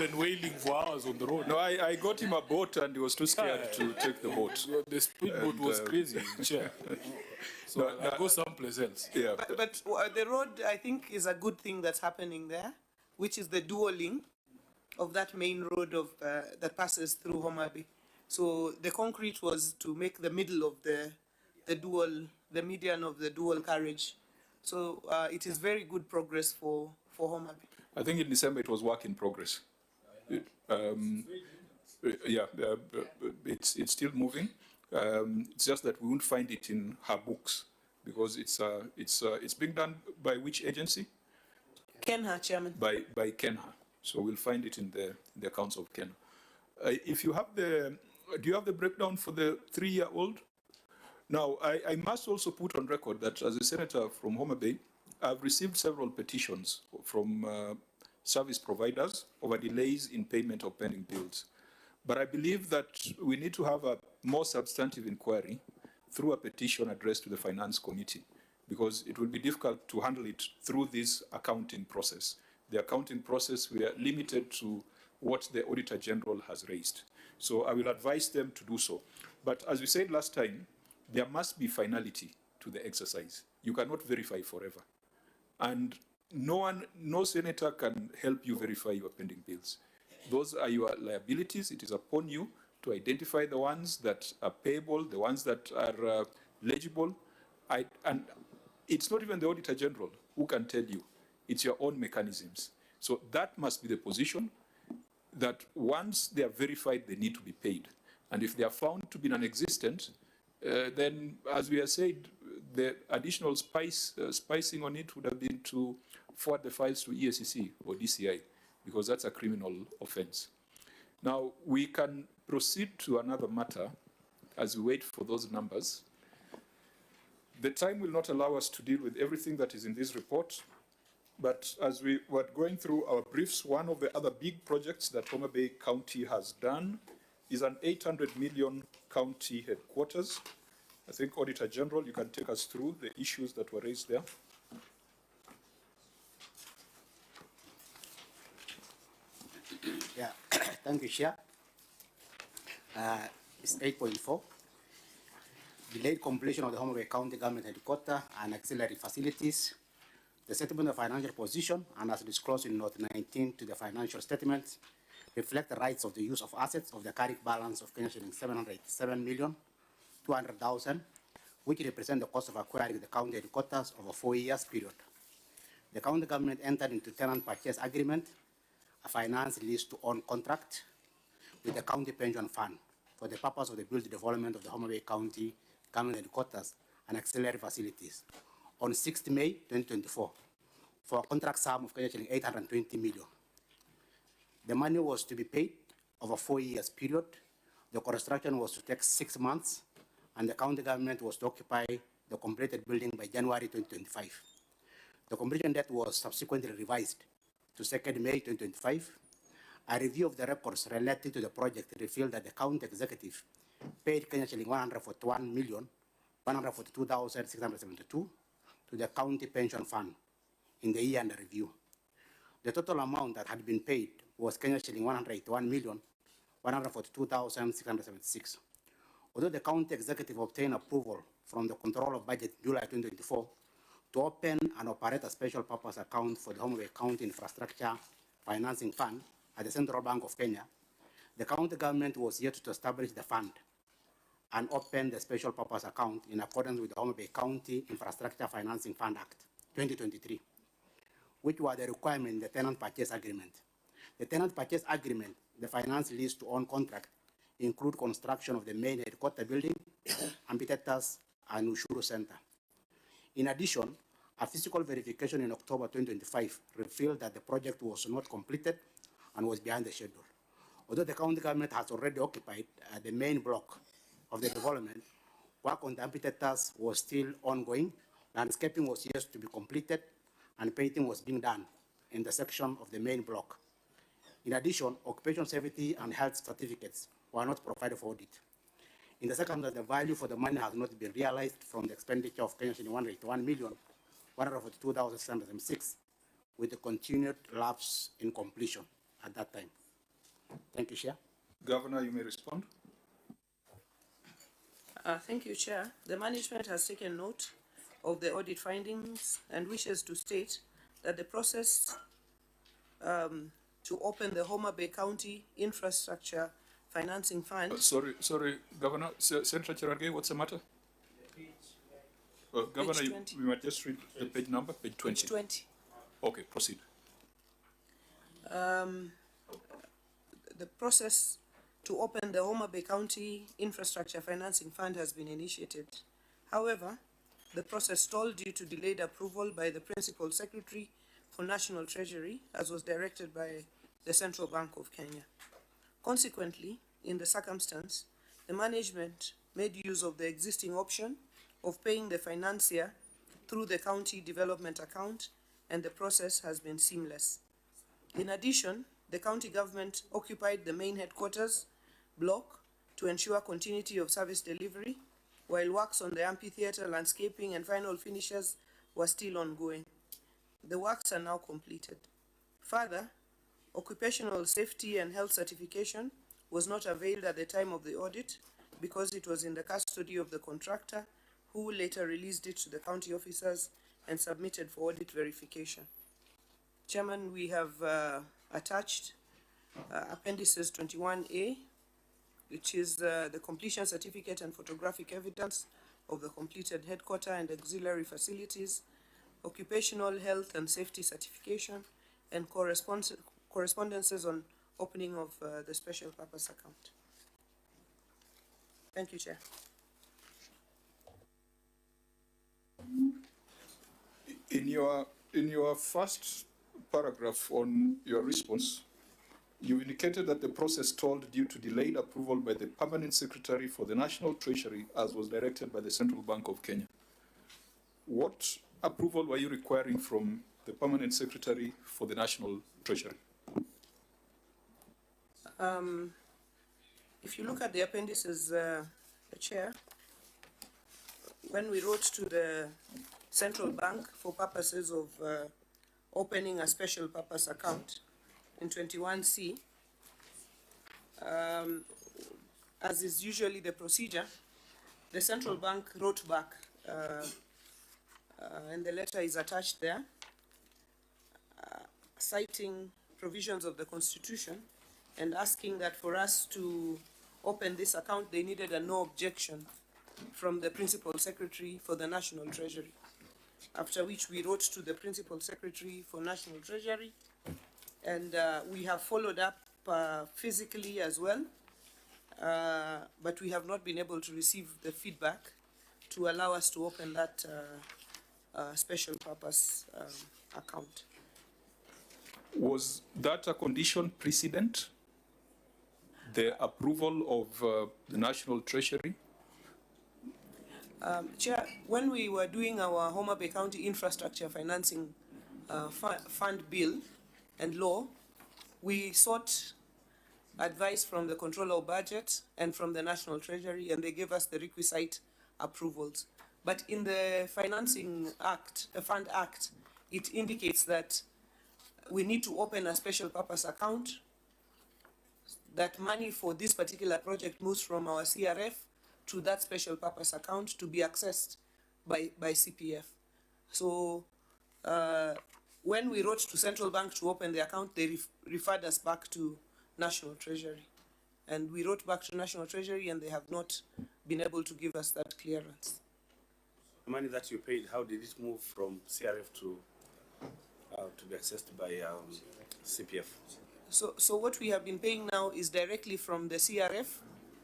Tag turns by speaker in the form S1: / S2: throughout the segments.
S1: and wailing for hours on the road.
S2: No, I got him a boat and he was too scared to take the boat.
S1: The speedboat was crazy, Chair. So I go someplace else.
S2: Yeah.
S3: But the road, I think, is a good thing that's happening there, which is the dualing of that main road of that passes through Homa Bay. So the concrete was to make the middle of the median of the dual carriage. So it is very good progress for Homa Bay.
S2: I think in December it was work in progress. It's still moving. It's just that we won't find it in her books because it's being done by which agency?
S3: Kenha, Chairman.
S2: By Kenha. So we'll find it in the accounts of Kenha. If you have do you have the breakdown for the 3-year-old? Now, I must also put on record that as a senator from Homa Bay, I've received several petitions from service providers over delays in payment of pending bills. But I believe that we need to have a more substantive inquiry through a petition addressed to the Finance Committee, because it will be difficult to handle it through this accounting process. The accounting process, we are limited to what the Auditor General has raised. So I will advise them to do so. But as we said last time, there must be finality to the exercise. You cannot verify forever. And no senator can help you verify your pending bills. Those are your liabilities. It is upon you to identify the ones that are payable, the ones that are legible. And it's not even the Auditor General who can tell you. It's your own mechanisms. So that must be the position, that once they are verified, they need to be paid. And if they are found to be non-existent, then, as we have said, the additional spicing on it would have been to forward the files to ESCC or DCI, because that's a criminal offense. Now, we can proceed to another matter as we wait for those numbers. The time will not allow us to deal with everything that is in this report, but as we were going through our briefs, one of the other big projects that Homa Bay County has done is an 800 million county headquarters. I think, Auditor General, you can take us through the issues that were raised there.
S4: Yeah, thank you, Chair. It's 8.4. Delayed completion of the Homa Bay County Government Headquarters and auxiliary facilities. The settlement of financial position, and as disclosed in Note 19 to the financial statements, reflect the rights of the use of assets of the carrying balance of Kenya shilling 787,200,000, which represent the cost of acquiring the county headquarters over a 4-year period. The county government entered into tenant purchase agreement, a finance lease to own contract with the county pension fund for the purpose of the build development of the Homa Bay County government headquarters and auxiliary facilities on 6th May 2024 for a contract sum of 820 million. The money was to be paid over a 4-year period. The construction was to take 6 months, and the county government was to occupy the completed building by January 2025. The completion date was subsequently revised to 2nd May 2025. A review of the records related to the project revealed that the county executive paid Kenya shilling 141,142,672 to the county pension fund in the year under review. The total amount that had been paid was Kenya shilling 181,142,676. Although the county executive obtained approval from the Control of Budget in July 2024 to open and operate a special purpose account for the Homa Bay County Infrastructure Financing Fund at the Central Bank of Kenya, the county government was yet to establish the fund and open the special purpose account in accordance with the Homa Bay County Infrastructure Financing Fund Act 2023, which were the requirement in the tenant purchase agreement. The tenant purchase agreement, the finance lease to own contract, include construction of the main headquarter building, amphitheaters, and Ushuru Center. In addition, a physical verification in October 2025 revealed that the project was not completed and was behind the schedule. Although the county government has already occupied the main block of the development, work on the amphitheaters was still ongoing, landscaping was yet to be completed, and painting was being done in the section of the main block. In addition, occupation safety and health certificates were not provided for audit. In the second, the value for the money has not been realized from the expenditure of Kenya shilling 181,142,676, with the continued lapse in completion at that time. Thank you, Chair.
S2: Governor, you may respond.
S3: Thank you, Chair. The management has taken note of the audit findings and wishes to state that the process to open the Homa Bay County Infrastructure Financing Fund.
S2: Sorry, Governor. Senator Cherargei, what's the matter? Governor, we might just read the page number, page 20.
S3: Page 20.
S2: Okay, proceed.
S3: The process to open the Homa Bay County Infrastructure Financing Fund has been initiated. However, the process stalled due to delayed approval by the Principal Secretary for National Treasury, as was directed by the Central Bank of Kenya. Consequently, in the circumstance, the management made use of the existing option of paying the financier through the county development account, and the process has been seamless. In addition, the county government occupied the main headquarters block to ensure continuity of service delivery, while works on the amphitheater, landscaping, and final finishes were still ongoing. The works are now completed. Further, occupational safety and health certification was not availed at the time of the audit because it was in the custody of the contractor, who later released it to the county officers and submitted for audit verification. Chairman, we have attached appendices 21A, which is the completion certificate and photographic evidence of the completed headquarter and auxiliary facilities, occupational health and safety certification, and correspondences on opening of the special purpose account. Thank you, Chair.
S2: In your first paragraph on your response, you indicated that the process stalled due to delayed approval by the Permanent Secretary for the National Treasury, as was directed by the Central Bank of Kenya. What approval were you requiring from the Permanent Secretary for the National Treasury?
S3: If you look at the appendices, Chair, when we wrote to the Central Bank for purposes of opening a special purpose account in 21C, as is usually the procedure, the Central Bank wrote back, and the letter is attached there, citing provisions of the Constitution and asking that for us to open this account, they needed a no objection from the Principal Secretary for the National Treasury. After which we wrote to the Principal Secretary for National Treasury, and we have followed up physically as well, but we have not been able to receive the feedback to allow us to open that special purpose account.
S2: Was that a condition precedent, the approval of the National Treasury?
S3: Chair, when we were doing our Homa Bay County Infrastructure Financing Fund Bill and Law, we sought advice from the Controller of Budget and from the National Treasury, and they gave us the requisite approvals. But in the Financing Act, the Fund Act, it indicates that we need to open a special purpose account, that money for this particular project moves from our CRF to that special purpose account to be accessed by CPF. So when we wrote to Central Bank to open the account, they referred us back to National Treasury. And we wrote back to National Treasury, and they have not been able to give us that clearance.
S5: The money that you paid, how did it move from CRF to be accessed by CPF?
S3: So what we have been paying now is directly from the CRF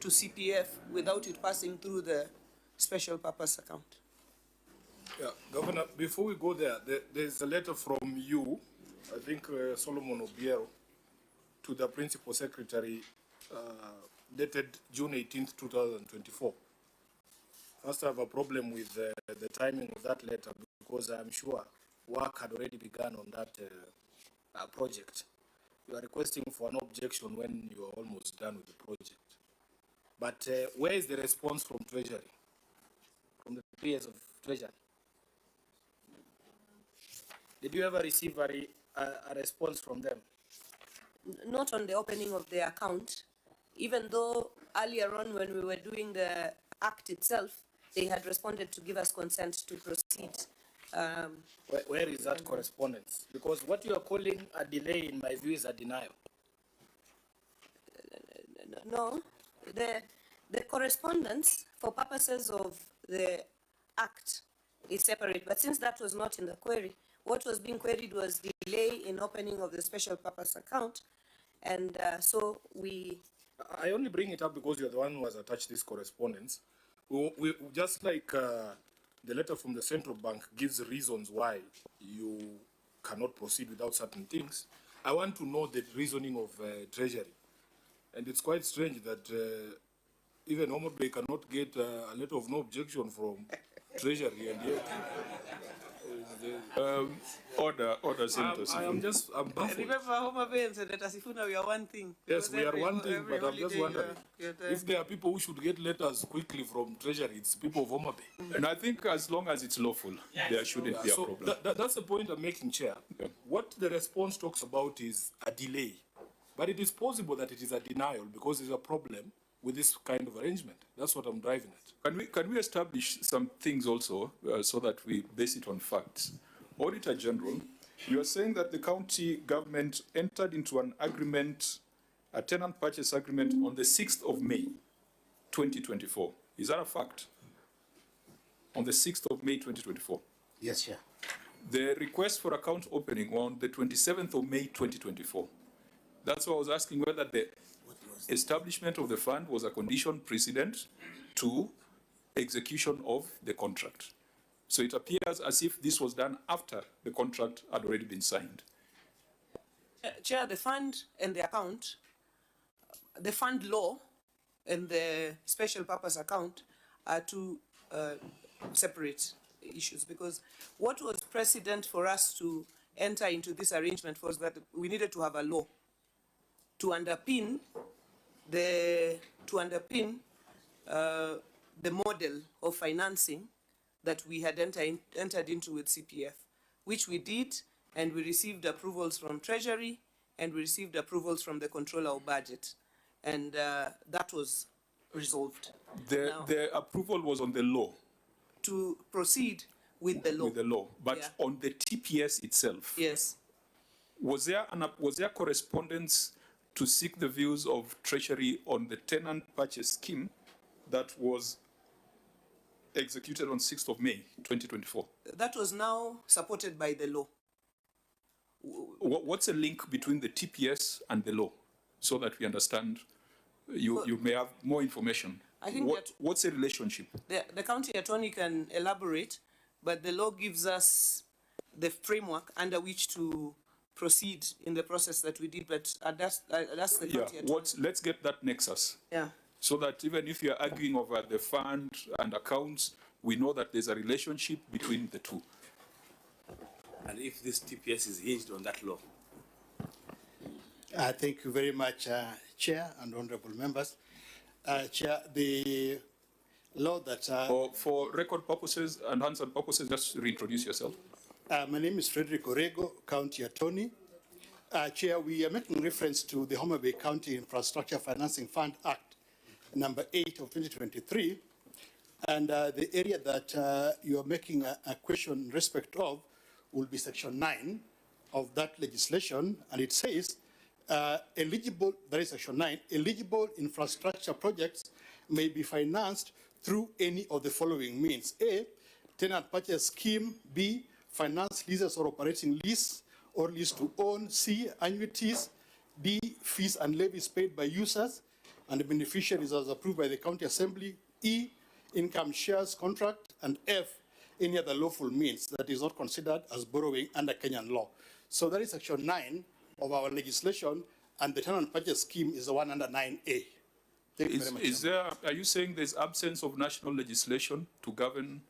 S3: to CPF without it passing through the special purpose account.
S1: Yeah, Governor, before we go there, there's a letter from you, I think Solomon Obiero, to the Principal Secretary dated June 18th, 2024. First, I have a problem with the timing of that letter because I'm sure work had already begun on that project. You are requesting for an objection when you are almost done with the project. But where is the response from Treasury, from the PS of Treasury? Did you ever receive a response from them?
S6: Not on the opening of the account, even though earlier on when we were doing the act itself, they had responded to give us consent to proceed.
S1: Where is that correspondence? Because what you are calling a delay, in my view, is a denial.
S6: No, the correspondence for purposes of the act is separate, but since that was not in the query, what was being queried was delay in opening of the special purpose account, and so we...
S1: I only bring it up because you're the one who has attached this correspondence. We just like the letter from the central bank gives reasons why you cannot proceed without certain things. I want to know the reasoning of Treasury. And it's quite strange that even Homer Bay cannot get a letter of no objection from Treasury, and yet
S2: Order, Senator Sifuna.
S1: I'm baffled.
S3: Remember Homer Bay and Senator Sifuna, we are one thing.
S1: Yes, we are one thing, but I'm just wondering
S3: you're
S1: if there are people who should get letters quickly from Treasury, it's people of Homer Bay.
S2: And I think as long as it's lawful, there shouldn't be a
S1: So
S2: problem.
S1: that's the point I'm making, Chair.
S2: Yeah.
S1: What the response talks about is a delay, but it is possible that it is a denial because there's a problem with this kind of arrangement. That's what I'm driving at.
S2: Can we establish some things also so that we base it on facts? Auditor General, you are saying that the county government entered into an agreement, a tenant purchase agreement on the 6th of May, 2024. Is that a fact? On the 6th of May, 2024?
S4: Yes, Chair.
S2: The request for account opening on the 27th of May, 2024. That's why I was asking whether the establishment of the fund was a condition precedent to execution of the contract. So it appears as if this was done after the contract had already been signed.
S3: Chair, the fund and the account, the fund law and the special purpose account are two separate issues, because what was precedent for us to enter into this arrangement was that we needed to have a law to underpin the model of financing that we had entered into with CPF, which we did, and we received approvals from Treasury, and we received approvals from the Controller of Budget, and that was resolved.
S2: The approval was on the law.
S3: To proceed with the law.
S2: With the law, but
S3: Yeah.
S2: on the TPS itself.
S3: Yes.
S2: Was there correspondence to seek the views of Treasury on the tenant purchase scheme that was executed on 6th of May, 2024?
S3: That was now supported by the law.
S2: What's the link between the TPS and the law, so that we understand? You may have more information.
S3: I think
S2: what's the relationship?
S3: The county attorney can elaborate, but the law gives us the framework under which to proceed in the process that we did, but that's the county attorney.
S2: Let's get that nexus.
S3: Yeah.
S2: So that even if you're arguing over the fund and accounts, we know that there's a relationship between the two.
S5: And if this TPS is hinged on that law?
S7: Thank you very much, Chair and honorable members. Chair, the law that...
S2: For record purposes and answer purposes, just reintroduce yourself.
S7: My name is Frederick Orego, County Attorney. Chair, we are making reference to the Homer Bay County Infrastructure Financing Fund Act, number 8 of 2023. And the area that you are making a question in respect of will be section 9 of that legislation. And it says, eligible, that is section 9, eligible infrastructure projects may be financed through any of the following means. A, tenant purchase scheme. B, finance leases or operating lease or lease to own. C, annuities. D, fees and levies paid by users and the beneficiaries as approved by the county assembly. E, income shares contract. And F, any other lawful means that is not considered as borrowing under Kenyan law. So that is section 9 of our legislation, and the tenant purchase scheme is the one under 9A. Thank you very much.
S2: Are you saying there's absence of national legislation to govern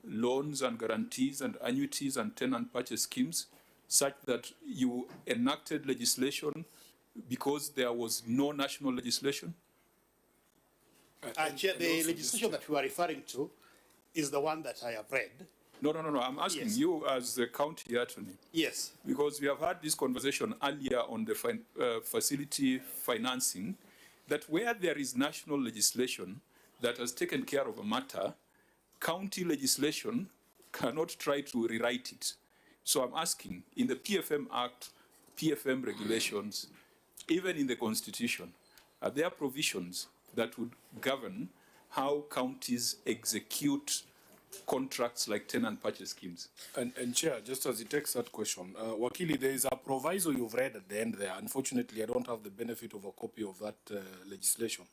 S2: loans and guarantees and annuities and tenant purchase schemes, such that you enacted legislation because there was no national legislation?
S7: Chair, the legislation that you are referring to is the one that I have read.
S2: No. I'm asking
S7: Yes.
S2: you as the county attorney,
S7: Yes.
S2: because we have had this conversation earlier on the facility financing, that where there is national legislation that has taken care of a matter, county legislation cannot try to rewrite it. So I'm asking, in the PFM Act, PFM regulations, even in the Constitution, are there provisions that would govern how counties execute contracts like tenant purchase schemes?
S1: And Chair, just as he takes that question, Wakili, there is a proviso you've read at the end there. Unfortunately, I don't have the benefit of a copy of that legislation.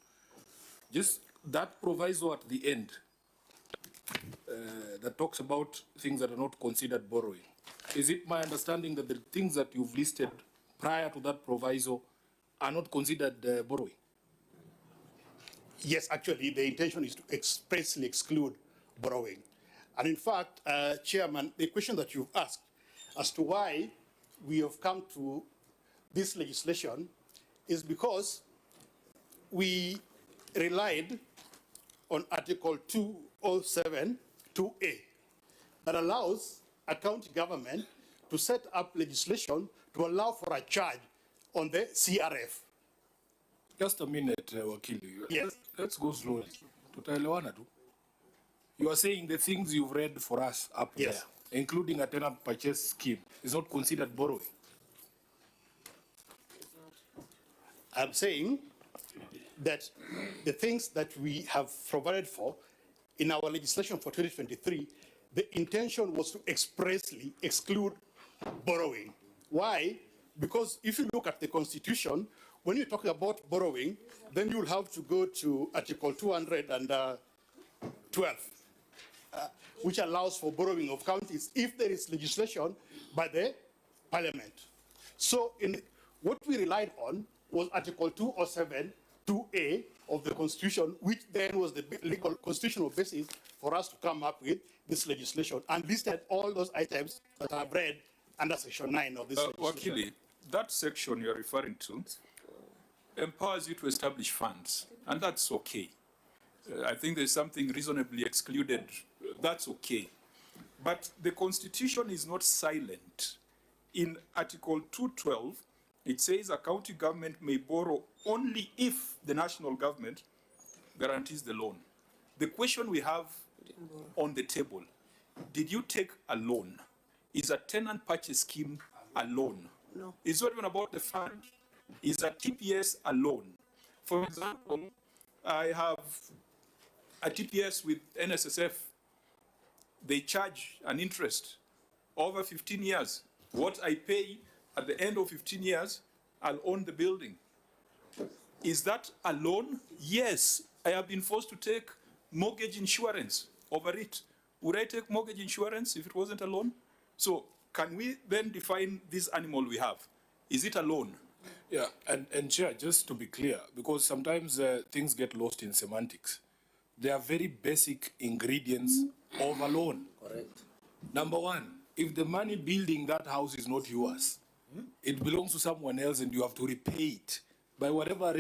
S1: Just that proviso at the end that talks about things that are not considered borrowing. Is it my understanding that the things that you've listed prior to that proviso are not considered borrowing?
S7: Yes, actually, the intention is to expressly exclude borrowing. And in fact, Chairman, the question that you've asked as to why we have come to this legislation is because we relied on Article 207 2A that allows a county government to set up legislation to allow for a charge on the CRF.
S1: Just a minute, Wakili.
S7: Yes.
S1: Let's go slowly. Tutaelewana tu. You are saying the things you've read for us up
S7: Yes.
S1: there, including a tenant purchase scheme, is not considered borrowing.
S7: I'm saying that the things that we have provided for in our legislation for 2023, the intention was to expressly exclude borrowing. Why? Because if you look at the Constitution, when you talk about borrowing, then you'll have to go to Article 212, which allows for borrowing of counties if there is legislation by the Parliament. So what we relied on was Article 207 2A of the Constitution, which then was the legal constitutional basis for us to come up with this legislation, and listed all those items that I've read under Section 9 of this legislation.
S2: Wakili, that section you're referring to empowers you to establish funds, and that's okay. I think there's something reasonably excluded. That's okay. But the Constitution is not silent. In Article 212, it says a county government may borrow only if the national government guarantees the loan. The question we have on the table, did you take a loan? Is a tenant purchase scheme a loan?
S3: No.
S2: It's not even about the fund. Is a TPS a loan? For example, I have a TPS with NSSF. They charge an interest over 15 years. What I pay at the end of 15 years, I'll own the building. Is that a loan? Yes. I have been forced to take mortgage insurance over it. Would I take mortgage insurance if it wasn't a loan? So can we then define this animal we have? Is it a loan?
S1: Yeah, and Chair, just to be clear, because sometimes things get lost in semantics. There are very basic ingredients of a loan.
S8: Correct.
S1: Number one, if the money building that house is not yours, it belongs to someone else and you have to repay it by whatever